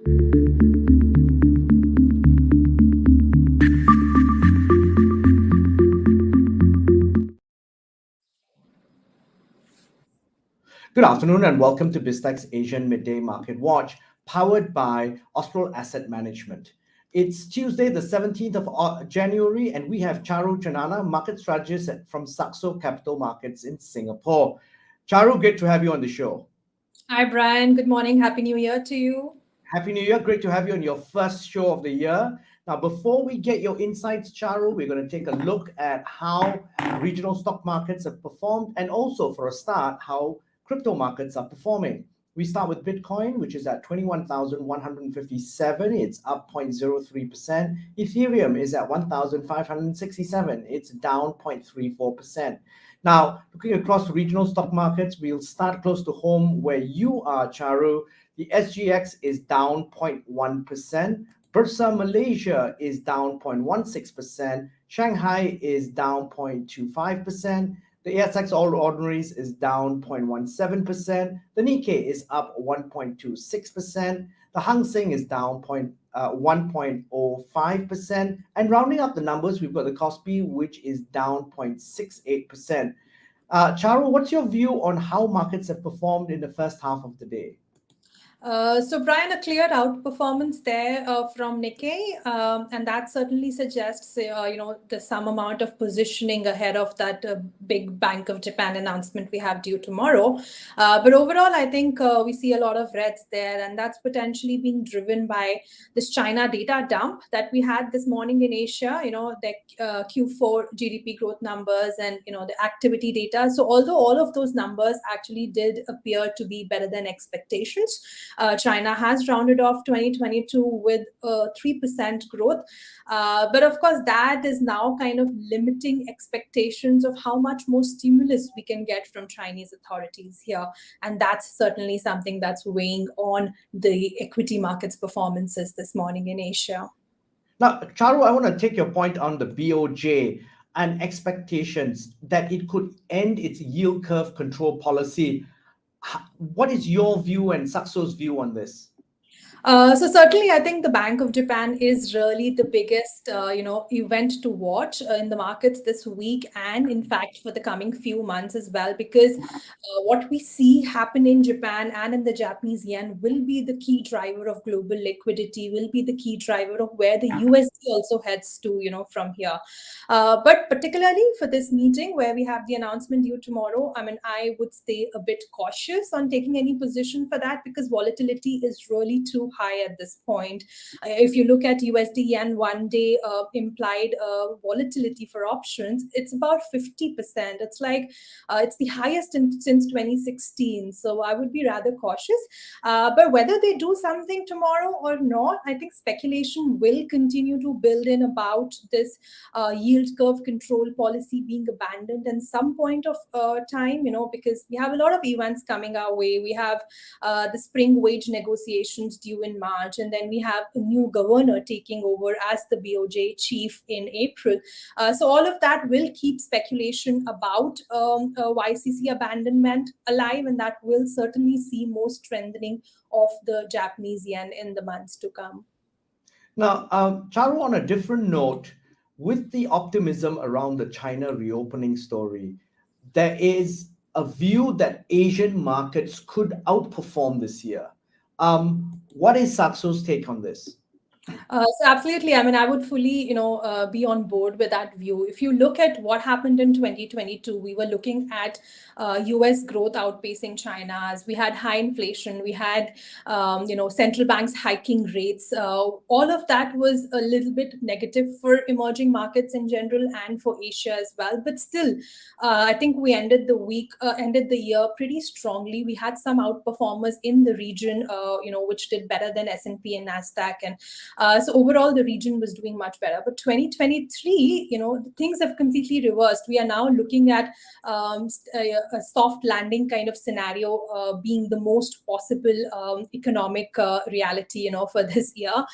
Good afternoon and welcome to BizTech's Asian Midday Market Watch, powered by Austral Asset Management. It's Tuesday, the 17th of January, and we have Charu Chanana, market strategist from Saxo Markets in Singapore. Charu, great to have you on the show. Hi, Brian. Good morning. Happy New Year to you. Happy New Year. Great to have you on your first show of the year. Now, before we get your insights, Charu, we're going to take a look at how regional stock markets have performed, and also, for a start, how crypto markets are performing. We start with Bitcoin, which is at 21,157. It's up 0.03%. Ethereum is at 1,567. It's down 0.34%. Now, looking across regional stock markets, we'll start close to home where you are, Charu. The SGX is down 0.1%. Bursa Malaysia is down 0.16%. Shanghai is down 0.25%. The ASX All Ordinaries is down 0.17%. The Nikkei is up 1.26%. The Hang Seng is down 1.05%. And rounding up the numbers, we've got the Kospi, which is down 0.68%. Charu, what's your view on how markets have performed in the first half of the day? So, Brian, a clear outperformance there from Nikkei, and that certainly suggests, there's some amount of positioning ahead of that big Bank of Japan announcement we have due tomorrow. But overall, I think we see a lot of reds there, and that's potentially being driven by this China data dump that we had this morning in Asia. The Q4 GDP growth numbers and the activity data. So, although all of those numbers actually did appear to be better than expectations. China has rounded off 2022 with 3% growth. But of course, that is now kind of limiting expectations of how much more stimulus we can get from Chinese authorities here. And that's certainly something that's weighing on the equity markets performances this morning in Asia. Now, Charu, I want to take your point on the BOJ and expectations that it could end its yield curve control policy. What is your view and Saxo's view on this? So certainly, I think the Bank of Japan is really the biggest, event to watch in the markets this week, and in fact for the coming few months as well, because what we see happen in Japan and in the Japanese yen will be the key driver of global liquidity, will be the key driver of where the USD also heads to, from here. But particularly for this meeting where we have the announcement due tomorrow, I would stay a bit cautious on taking any position for that, because volatility is really too high at this point. If you look at USD yen 1 day implied volatility for options, it's about 50%. It's like it's the highest since 2016. So I would be rather cautious. But whether they do something tomorrow or not, I think speculation will continue to build in about this yield curve control policy being abandoned at some point of time, because we have a lot of events coming our way. We have the spring wage negotiations due in March, and then we have a new governor taking over as the BOJ chief in April. So all of that will keep speculation about YCC abandonment alive, and that will certainly see more strengthening of the Japanese yen in the months to come. Now, Charu, on a different note, with the optimism around the China reopening story, there is a view that Asian markets could outperform this year. What is Saxo's take on this? So absolutely. I would fully, be on board with that view. If you look at what happened in 2022, we were looking at US growth outpacing China's. We had high inflation. We had, central banks hiking rates. All of that was a little bit negative for emerging markets in general and for Asia as well. But still, I think we ended the year pretty strongly. We had some outperformers in the region, which did better than S&P and NASDAQ. And so overall, the region was doing much better. But 2023, things have completely reversed. We are now looking at a soft landing kind of scenario being the most possible economic reality, for this year.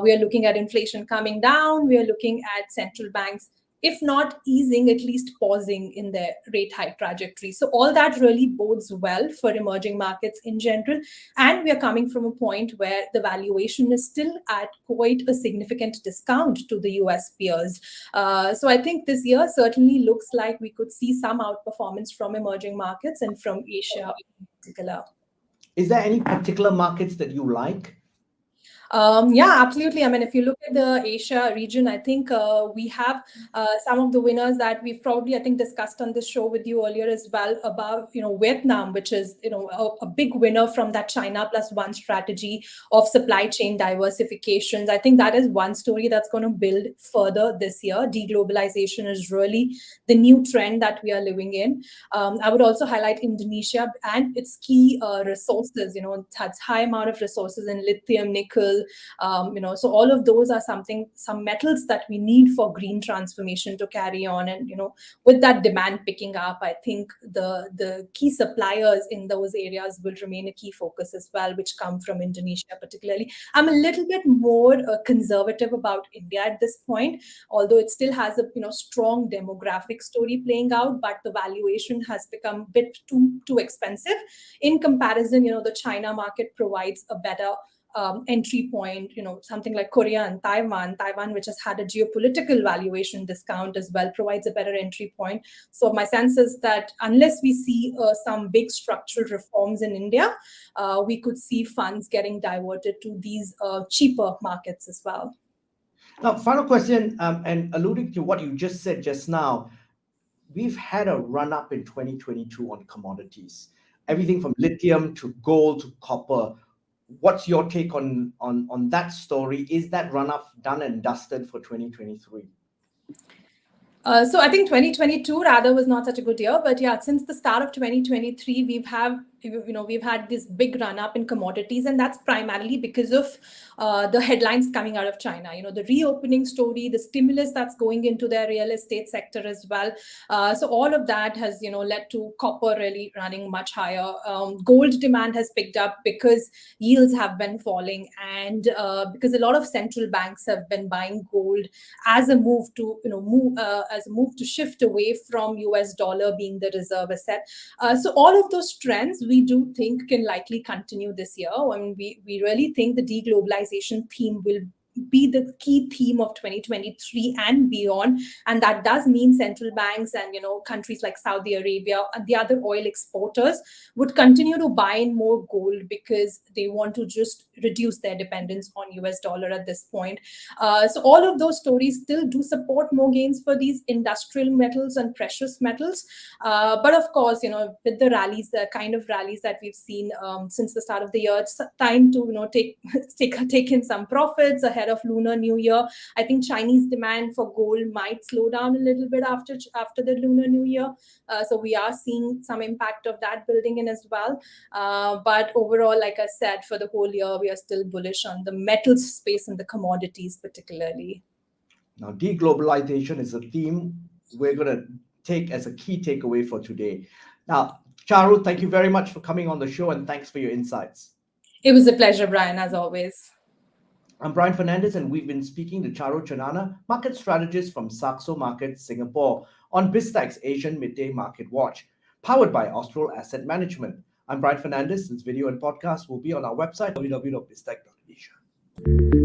We are looking at inflation coming down. We are looking at central banks if not easing, at least pausing in their rate hike trajectory. So all that really bodes well for emerging markets in general. And we are coming from a point where the valuation is still at quite a significant discount to the US peers. So I think this year certainly looks like we could see some outperformance from emerging markets and from Asia in particular. Is there any particular markets that you like? Yeah, absolutely. I mean, if you look at the Asia region, I think we have some of the winners that we've probably, I think, discussed on this show with you earlier as well about, Vietnam, which is, a big winner from that China plus one strategy of supply chain diversifications. I think that is one story that's going to build further this year. Deglobalization is really the new trend that we are living in. I would also highlight Indonesia and its key resources. It has high amount of resources in lithium, nickel, so all of those are some metals that we need for green transformation to carry on. And with that demand picking up, I think the key suppliers in those areas will remain a key focus as well, which come from Indonesia particularly. I'm a little bit more conservative about India at this point, although it still has a strong demographic story playing out, but the valuation has become a bit too expensive in comparison. The China market provides a better entry point, something like Korea and Taiwan, which has had a geopolitical valuation discount as well, provides a better entry point. So my sense is that unless we see some big structural reforms in India, we could see funds getting diverted to these cheaper markets as well. Now, final question, and alluding to what you just said just now, we've had a run up in 2022 on commodities, everything from lithium to gold to copper. What's your take on that story? Is that run up done and dusted for 2023? So I think 2022 rather was not such a good year, but yeah, since the start of 2023, we've had this big run up in commodities, and that's primarily because of the headlines coming out of China. The reopening story, the stimulus that's going into their real estate sector as well. So all of that has led to copper really running much higher. Gold demand has picked up because yields have been falling, and because a lot of central banks have been buying gold as a move to shift away from US dollar being the reserve asset. So all of those trends we do think can likely continue this year. I mean, we really think the deglobalization theme will be the key theme of 2023 and beyond, and that does mean central banks and countries like Saudi Arabia and the other oil exporters would continue to buy in more gold because they want to just reduce their dependence on US dollar at this point. So all of those stories still do support more gains for these industrial metals and precious metals, but of course with the rallies, the kind of rallies that we've seen since the start of the year, it's time to take in some profits ahead of Lunar New Year. I think Chinese demand for gold might slow down a little bit after the Lunar New Year. So we are seeing some impact of that building in as well. But overall, like I said, for the whole year, we are still bullish on the metals space and the commodities particularly. Now, deglobalization is a theme we're going to take as a key takeaway for today. Now, Charu, thank you very much for coming on the show, and thanks for your insights. It was a pleasure, Brian, as always. I'm Brian Fernandez, and we've been speaking to Charu Chanana, market strategist from Saxo Markets Singapore, on BizTech's Asian Midday Market Watch, powered by Austral Asset Management. I'm Brian Fernandez. This video and podcast will be on our website, www.biztech.asia.